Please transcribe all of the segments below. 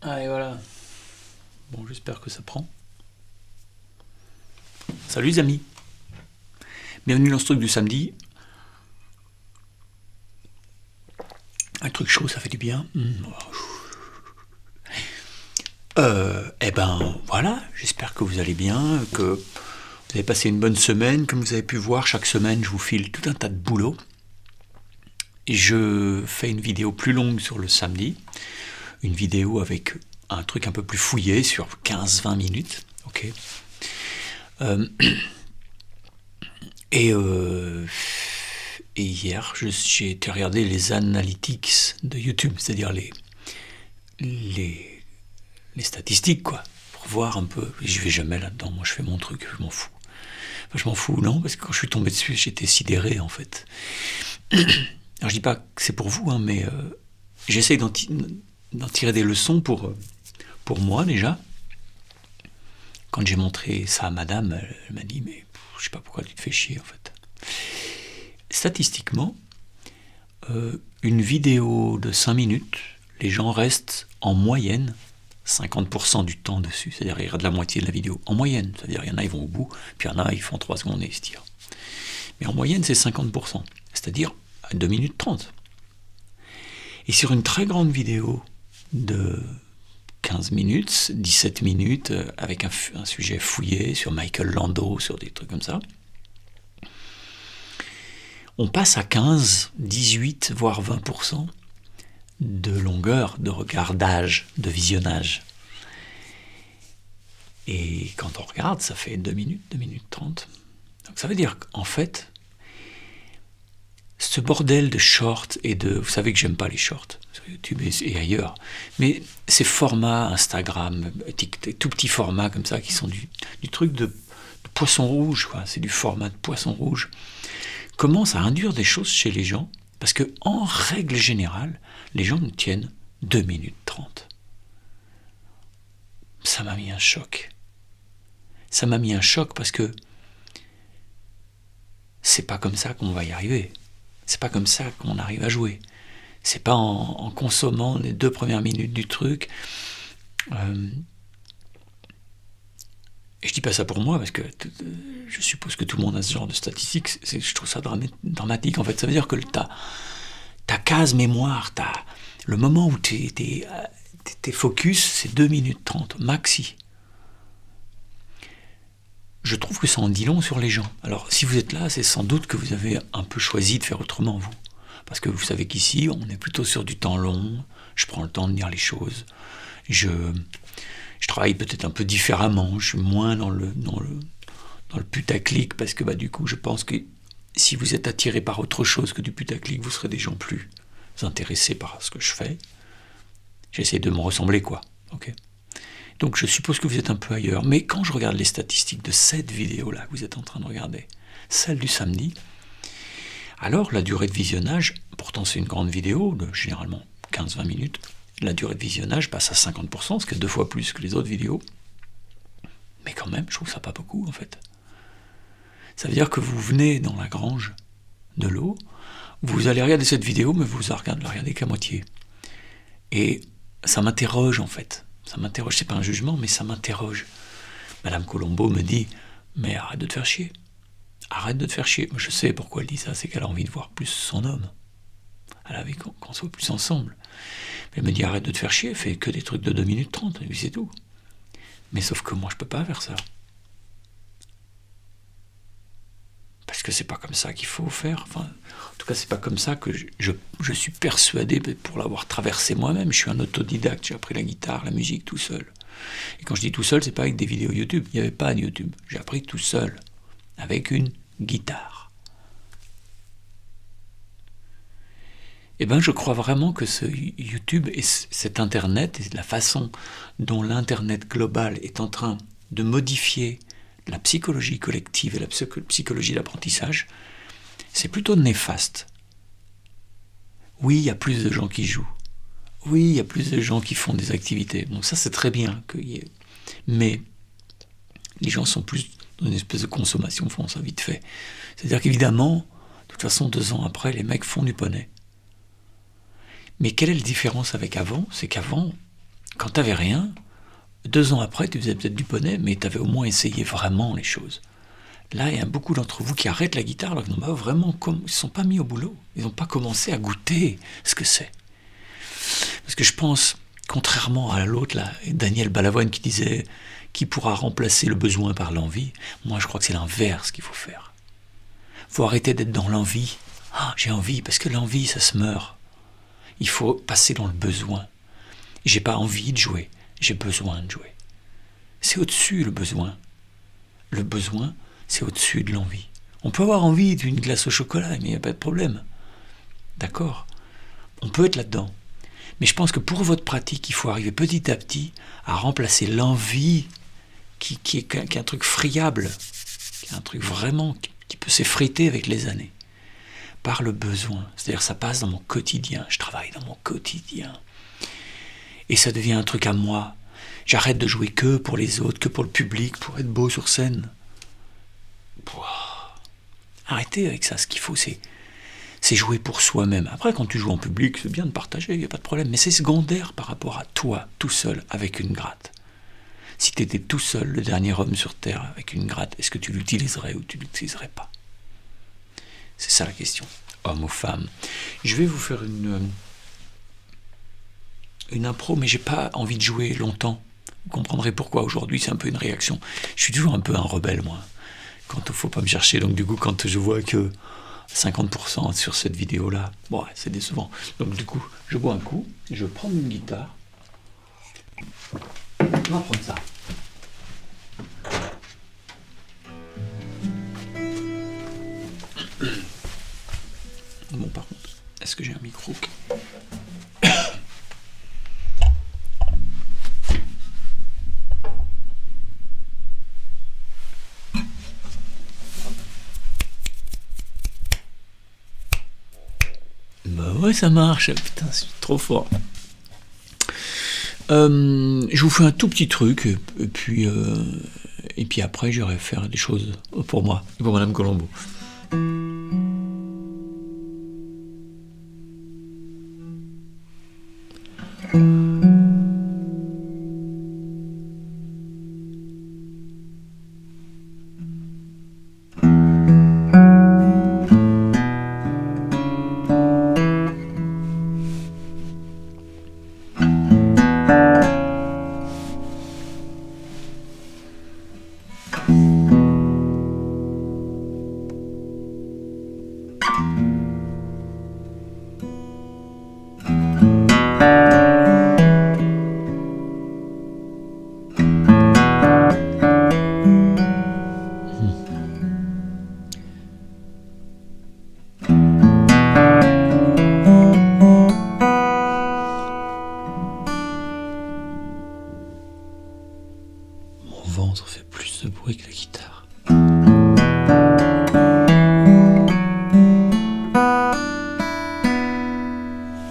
Allez, voilà. Bon, j'espère que ça prend. Salut les amis. Bienvenue dans ce truc du samedi. Un truc chaud, ça fait du bien. Eh ben voilà, j'espère que vous allez bien, que vous avez passé une bonne semaine. Comme vous avez pu voir, chaque semaine, je vous file tout un tas de boulot. Je fais une vidéo plus longue sur le samedi. Une vidéo avec un truc un peu plus fouillé sur 15-20 minutes. Ok. Et hier, j'ai été regarder les analytics de YouTube, c'est-à-dire les statistiques, quoi, pour voir un peu. Je vais jamais là-dedans, moi je fais mon truc, je m'en fous. Enfin, je m'en fous, non, parce que quand je suis tombé dessus, j'étais sidéré, en fait. Alors je dis pas que c'est pour vous, hein, mais j'essaye d'en tirer des leçons pour moi, déjà. Quand j'ai montré ça à madame, elle m'a dit, mais je sais pas pourquoi tu te fais chier, en fait. Statistiquement, une vidéo de 5 minutes, les gens restent en moyenne 50% du temps dessus. C'est-à-dire ils regardent la moitié de la vidéo. En moyenne, c'est-à-dire il y en a, ils vont au bout, puis il y en a, ils font 3 secondes et ils se tirent. Mais en moyenne, c'est 50%. C'est-à-dire à 2 minutes 30. Et sur une très grande vidéo de 15 minutes, 17 minutes, avec un sujet fouillé sur Michael Lando, sur des trucs comme ça, on passe à 15, 18, voire 20% de longueur, de regardage, de visionnage. Et quand on regarde, ça fait 2 minutes, 2 minutes 30. Donc ça veut dire qu'en fait, ce bordel de shorts et de... Vous savez que j'aime pas les shorts sur YouTube et ailleurs, mais ces formats Instagram, tout petits formats comme ça, qui sont du truc de poisson rouge, quoi. C'est du format de poisson rouge, commence à induire des choses chez les gens, parce que en règle générale, les gens nous tiennent 2 minutes 30. Ça m'a mis un choc. Ça m'a mis un choc parce que c'est pas comme ça qu'on va y arriver. C'est pas comme ça qu'on arrive à jouer. C'est pas en consommant les 2 premières minutes du truc. Et je dis pas ça pour moi parce que je suppose que tout le monde a ce genre de statistiques. Je trouve ça dramatique. En fait, ça veut dire que ta case mémoire, le moment où t'es focus, c'est 2 minutes 30, maxi. Je trouve que ça en dit long sur les gens. Alors, si vous êtes là, c'est sans doute que vous avez un peu choisi de faire autrement, vous. Parce que vous savez qu'ici, on est plutôt sur du temps long. Je prends le temps de dire les choses. Je travaille peut-être un peu différemment. Je suis moins dans le putaclic parce que du coup, je pense que si vous êtes attiré par autre chose que du putaclic, vous serez des gens plus intéressés par ce que je fais. J'essaie de me ressembler, quoi. Ok. Donc je suppose que vous êtes un peu ailleurs. Mais quand je regarde les statistiques de cette vidéo-là que vous êtes en train de regarder, celle du samedi, alors la durée de visionnage, pourtant c'est une grande vidéo de généralement 15-20 minutes, la durée de visionnage passe à 50%, ce qui est 2 fois plus que les autres vidéos. Mais quand même, je trouve ça pas beaucoup en fait. Ça veut dire que vous venez dans la grange de l'eau, vous allez regarder cette vidéo, mais vous la regardez qu'à moitié. Et ça m'interroge en fait. Ça m'interroge, c'est pas un jugement, mais ça m'interroge. Madame Colombo me dit, mais arrête de te faire chier. Arrête de te faire chier. Je sais pourquoi elle dit ça, c'est qu'elle a envie de voir plus son homme. Elle a envie qu'on soit plus ensemble. Elle me dit, arrête de te faire chier, fais que des trucs de 2 minutes 30, et puis c'est tout. Mais sauf que moi, je peux pas faire ça. Parce que c'est pas comme ça qu'il faut faire. Enfin, en tout cas, c'est pas comme ça que je suis persuadé, pour l'avoir traversé moi-même. Je suis un autodidacte, j'ai appris la guitare, la musique tout seul. Et quand je dis tout seul, c'est pas avec des vidéos YouTube. Il n'y avait pas de YouTube. J'ai appris tout seul, avec une guitare. Eh bien, je crois vraiment que ce YouTube et cet Internet, et la façon dont l'Internet global est en train de modifier la psychologie collective et la psychologie d'apprentissage, c'est plutôt néfaste. Oui, il y a plus de gens qui jouent. Oui, il y a plus de gens qui font des activités. Donc ça, c'est très bien qu'il y ait. Mais les gens sont plus dans une espèce de consommation, font ça vite fait. C'est-à-dire qu'évidemment, de toute façon, 2 ans après, les mecs font du poney. Mais quelle est la différence avec avant ? C'est qu'avant, Quand tu n'avais rien, 2 ans après, tu faisais peut-être du poney, mais tu avais au moins essayé vraiment les choses. Là, il y a beaucoup d'entre vous qui arrêtent la guitare alors qu'ils n'ont pas vraiment, ils ne sont pas mis au boulot. Ils n'ont pas commencé à goûter ce que c'est. Parce que je pense, contrairement à l'autre, là, Daniel Balavoine qui disait qui pourra remplacer le besoin par l'envie, moi je crois que c'est l'inverse qu'il faut faire. Il faut arrêter d'être dans l'envie. Ah, j'ai envie, parce que l'envie, ça se meurt. Il faut passer dans le besoin. J'ai pas envie de jouer, j'ai besoin de jouer. C'est au-dessus le besoin. Le besoin, c'est au-dessus de l'envie. On peut avoir envie d'une glace au chocolat, mais il n'y a pas de problème. D'accord ? On peut être là-dedans. Mais je pense que pour votre pratique, il faut arriver petit à petit à remplacer l'envie qui est un truc friable, qui est un truc vraiment qui peut s'effriter avec les années, par le besoin. C'est-à-dire ça passe dans mon quotidien, je travaille dans mon quotidien. Et ça devient un truc à moi. J'arrête de jouer que pour les autres, que pour le public, pour être beau sur scène. Arrêtez avec ça, ce qu'il faut c'est jouer pour soi-même. Après, quand tu joues en public, c'est bien de partager, il n'y a pas de problème, mais c'est secondaire par rapport à toi, tout seul, avec une gratte. Si tu étais tout seul, le dernier homme sur Terre, avec une gratte, est-ce que tu l'utiliserais ou tu ne l'utiliserais pas ? C'est ça la question, homme ou femme. Je vais vous faire une impro, mais j'ai pas envie de jouer longtemps. Vous comprendrez pourquoi aujourd'hui, c'est un peu une réaction. Je suis toujours un peu un rebelle, moi, quand il ne faut pas me chercher. Donc du coup, quand je vois que 50% sur cette vidéo-là, bon, c'est décevant. Donc du coup, je bois un coup, je vais prendre une guitare. On va prendre ça. Bon, par contre, est-ce que j'ai un micro ? Bah ouais, ça marche. Putain, c'est trop fort. Je vous fais un tout petit truc, et puis après, j'irai faire des choses pour moi, et pour Madame Colombo. Mon ventre fait plus de bruit que la guitare.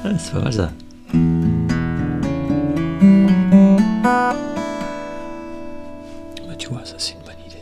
Ah, c'est pas mal ça. Bah tu vois, ça c'est une bonne idée.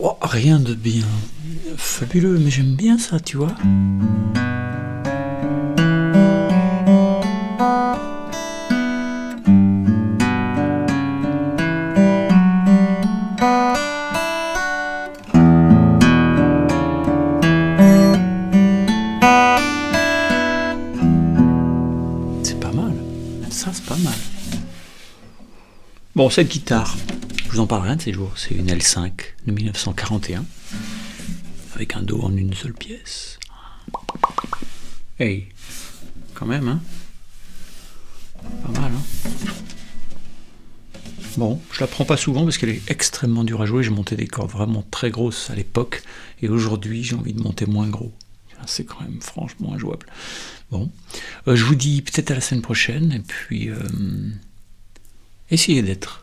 Oh, rien de bien fabuleux, mais j'aime bien ça, tu vois. C'est pas mal. Ça, c'est pas mal. Bon, cette guitare, je vous en parlerai un de ces jours. C'est une L5 de 1941, avec un Do en une seule pièce. Hey, quand même, hein. Pas mal, hein. Bon, je la prends pas souvent parce qu'elle est extrêmement dure à jouer. J'ai monté des cordes vraiment très grosses à l'époque, et aujourd'hui j'ai envie de monter moins gros. C'est quand même franchement injouable. Bon, je vous dis peut-être à la semaine prochaine, et puis essayez d'être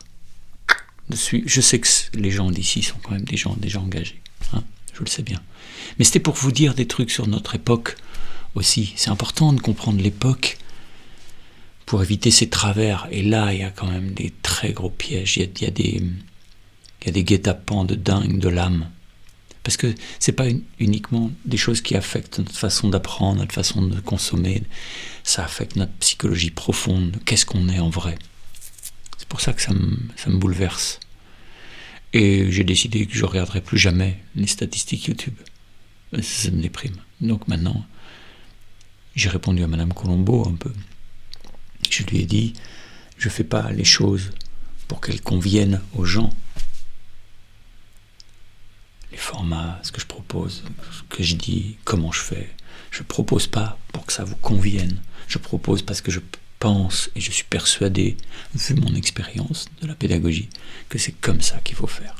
dessus. Je sais que les gens d'ici sont quand même des gens déjà engagés, hein, je le sais bien. Mais c'était pour vous dire des trucs sur notre époque aussi. C'est important de comprendre l'époque pour éviter ces travers. Et là, il y a quand même des très gros pièges. Il y a des guet-apens de dingue de l'âme. Parce que c'est pas uniquement des choses qui affectent notre façon d'apprendre, notre façon de consommer. Ça affecte notre psychologie profonde. Qu'est-ce qu'on est en vrai? C'est pour ça que ça me bouleverse. Et j'ai décidé que je ne regarderai plus jamais les statistiques YouTube. Ça me déprime. Donc maintenant, j'ai répondu à Madame Colombo un peu. Je lui ai dit, je ne fais pas les choses pour qu'elles conviennent aux gens. Les formats, ce que je propose, ce que je dis, comment je fais. Je ne propose pas pour que ça vous convienne. Je propose parce que je pense et je suis persuadé, vu mon expérience de la pédagogie, que c'est comme ça qu'il faut faire.